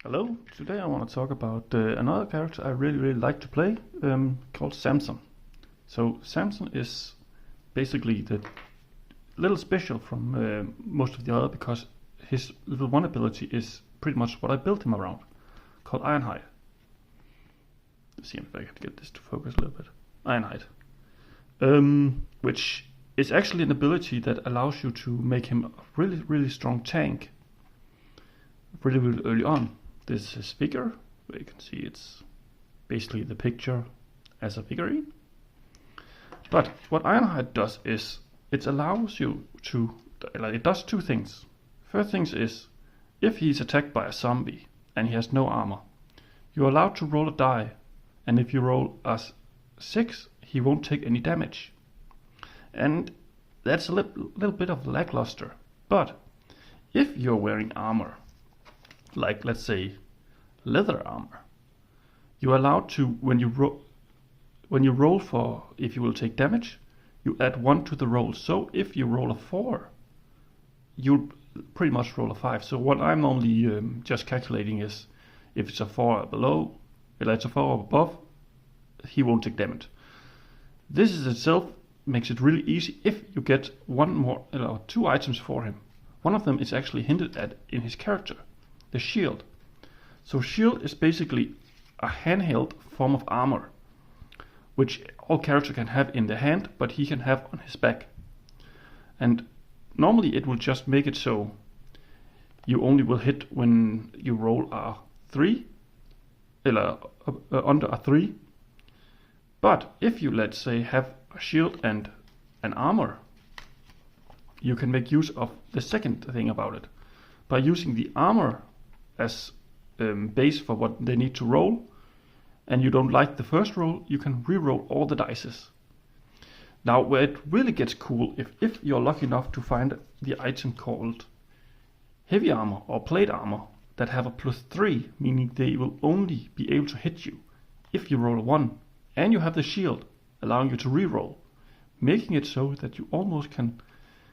Hello, today I want to talk about another character I really like to play called Samson. So Samson is basically the little special from most of the other because his level 1 ability is pretty much what I built him around, called Ironhide. Let's see if I can get this to focus a little bit. Ironhide. Which is actually an ability that allows you to make him a really strong tank really early on. This is his figure, where you can see it's basically the picture as a figurine. But what Ironhide does is it allows you to, it does two things. First thing is, if he's attacked by a zombie and he has no armor, you're allowed to roll a die, and if you roll a 6, he won't take any damage. And that's a little bit of lackluster. But if you're wearing armor, like let's say leather armor, you're allowed to, when you roll for if you will take damage, you add 1 to the roll. So if you roll a 4, you'll pretty much roll a 5. So what I'm normally just calculating is if it's a 4 below, if it's a 4 above, he won't take damage. This is itself makes it really easy if you get 2 items for him. One of them is actually hinted at in his character, the shield. So shield is basically a handheld form of armor, which all characters can have in their hand, but he can have on his back. And normally it will just make it so you only will hit when you roll a 3, under a 3. But if you, let's say, have a shield and an armor, you can make use of the second thing about it. By using the armor as base for what they need to roll, and you don't like the first roll, you can re-roll all the dices. Now where it really gets cool, if you're lucky enough to find the item called heavy armor or plate armor that have a +3, meaning they will only be able to hit you if you roll a 1, and you have the shield allowing you to re-roll, making it so that you almost can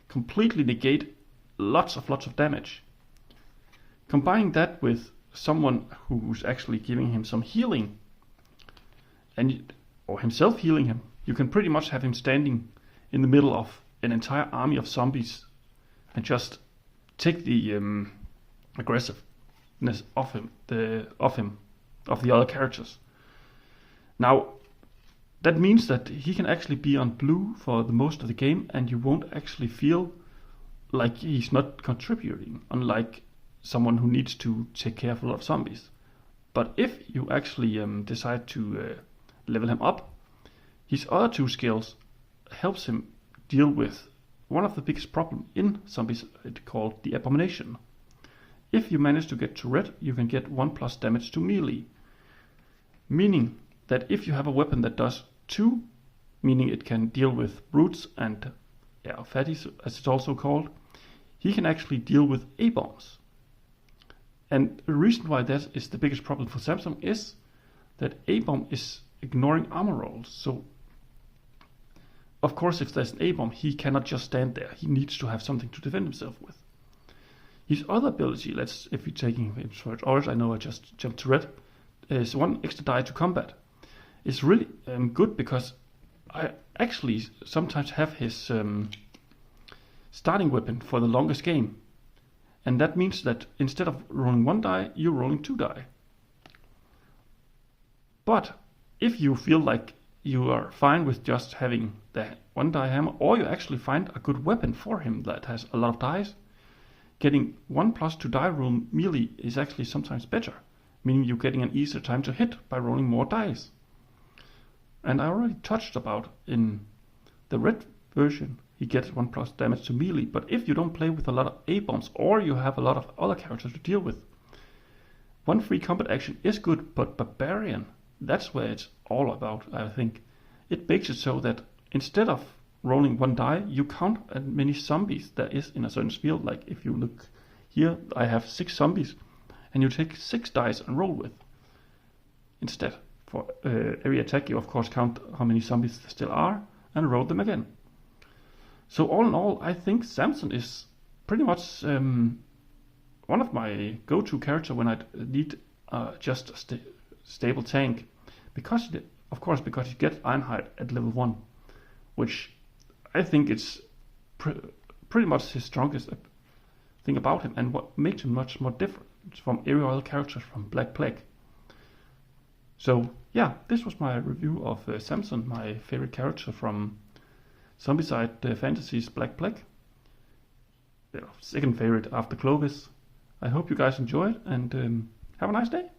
completely negate lots of damage. Combining that with someone who's actually giving him some healing, or himself healing him, you can pretty much have him standing in the middle of an entire army of zombies and just take the aggressiveness of the other characters. Now that means that he can actually be on blue for the most of the game, and you won't actually feel like he's not contributing, unlike someone who needs to take care of a lot of zombies. But if you actually decide to level him up, his other 2 skills helps him deal with one of the biggest problems in zombies, called the abomination. If you manage to get to red, you can get 1+ damage to melee, meaning that if you have a weapon that does 2, meaning it can deal with brutes and fatties as it's also called, he can actually deal with A-bombs. And the reason why that is the biggest problem for Samson is that A-bomb is ignoring armor rolls. So of course if there's an A-bomb, he cannot just stand there. He needs to have something to defend himself with. His other ability, if you're taking him for orange, I know I just jumped to red, is 1 extra die to combat. It's really good because I actually sometimes have his starting weapon for the longest game. And that means that instead of rolling 1 die, you're rolling 2 die. But if you feel like you are fine with just having the 1 die hammer, or you actually find a good weapon for him that has a lot of dice, getting 1+2 die roll melee is actually sometimes better, meaning you're getting an easier time to hit by rolling more dice. And I already touched about in the red version, he gets 1+ damage to melee, but if you don't play with a lot of A-bombs, or you have a lot of other characters to deal with, 1 free combat action is good, but Barbarian, that's where it's all about, I think. It makes it so that instead of rolling 1 die, you count as many zombies there is in a certain field. Like if you look here, I have 6 zombies, and you take 6 dice and roll with. Instead, for every attack, you of course count how many zombies there still are, and roll them again. So all in all, I think Samson is pretty much one of my go-to character when I need just a stable tank, because of course because you get Ironhide at level 1, which I think it's pretty much his strongest thing about him, and what makes him much more different from every other character from Black Plague. So yeah, this was my review of Samson, my favorite character from Zombicide Fantasy's Black Plague. Second favorite after Clovis. I hope you guys enjoyed, and have a nice day.